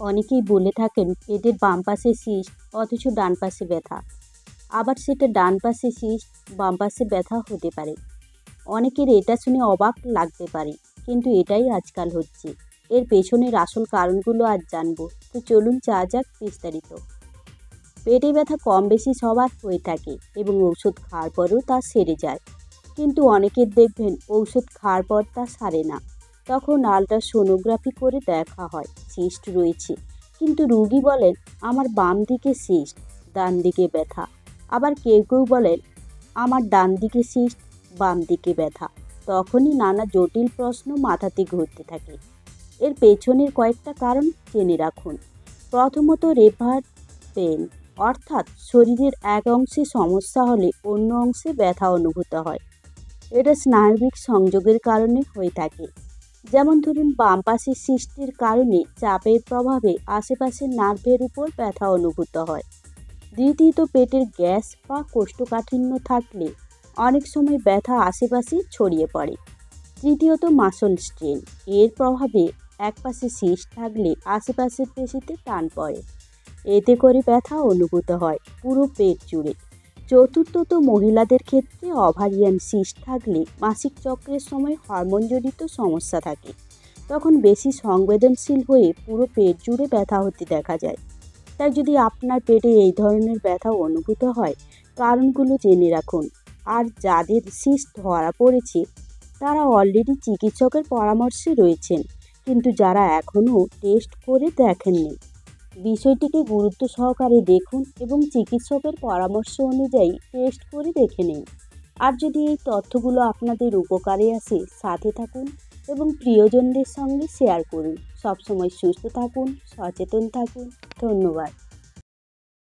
অনেকেই বলে থাকেন পেটের বাম পাশে সিস্ট অথচ ডান পাশে ব্যথা। আবার সেটা ডান পাশে সিস্ট বাম পাশে ব্যথা হতে পারে। অনেকের এটা শুনে অবাক লাগতে পারে, কিন্তু এটাই আজকাল হচ্ছে। এর পেছনের আসল কারণগুলো আজ জানবো। তো চলুন যাক বিস্তারিত। পেটে ব্যথা কম বেশি সবার হয়ে থাকে এবং ঔষধ খাওয়ার পরেও তা সেরে যায়। কিন্তু অনেকের দেখবেন ঔষধ খাওয়ার পর তা সারে না। তখন আল্ট্রাসোনোগ্রাফি করে দেখা হয় সিস্ট রয়েছে, কিন্তু রোগী বলেন আমার বাম দিকে সিস্ট, ডান দিকে ব্যথা। আবার কেউ কেউ বলেন আমার ডান দিকে সিস্ট, বাম দিকে ব্যথা। তখনই নানা জটিল প্রশ্ন মাথাতে ঘুরতে থাকে। এর পেছনের কয়েকটা কারণ জেনে রাখুন। প্রথমত, রেভার পেন, অর্থাৎ শরীরের এক অংশে সমস্যা হলে অন্য অংশে ব্যথা অনুভূত হয়। এটা স্নায়বিক সংযোগের কারণে হয়ে থাকে। যেমন ধরুন, বাম পাশের সিস্টের কারণে চাপের প্রভাবে আশেপাশের নার্ভের উপর ব্যথা অনুভূত হয়। দ্বিতীয়ত, পেটের গ্যাস বা কোষ্ঠকাঠিন্য থাকলে অনেক সময় ব্যথা আশেপাশে ছড়িয়ে পড়ে। তৃতীয়ত, মাসল স্ট্রেন, এর প্রভাবে একপাশে সিস্ট থাকলে আশেপাশের পেশিতে টান পড়ে। এতে করে ব্যথা অনুভূত হয় পুরো পেট জুড়ে। চতুর্থত, মহিলাদের ক্ষেত্রে ওভারিয়ান সিস্ট থাকলে মাসিক চক্রের সময় হরমোনজনিত সমস্যা থাকে। তখন বেশি সংবেদনশীল হয়ে পুরো পেট জুড়ে ব্যথা হতে দেখা যায়। তাই যদি আপনার পেটে এই ধরনের ব্যথা অনুভূত হয়, কারণগুলো জেনে রাখুন। আর যাদের সিস্ট ধরা পড়েছে তারা অলরেডি চিকিৎসকের পরামর্শে রয়েছেন, কিন্তু যারা এখনও টেস্ট করে দেখেননি, বিষয়টিকে গুরুত্ব সহকারে দেখুন এবং চিকিৎসকের পরামর্শ অনুযায়ী টেস্ট করে দেখে নিন। আর যদি এই তথ্যগুলো আপনাদের উপকারে আসে, সাথে থাকুন এবং প্রিয়জনদের সঙ্গে শেয়ার করুন। সবসময় সুস্থ থাকুন, সচেতন থাকুন। ধন্যবাদ।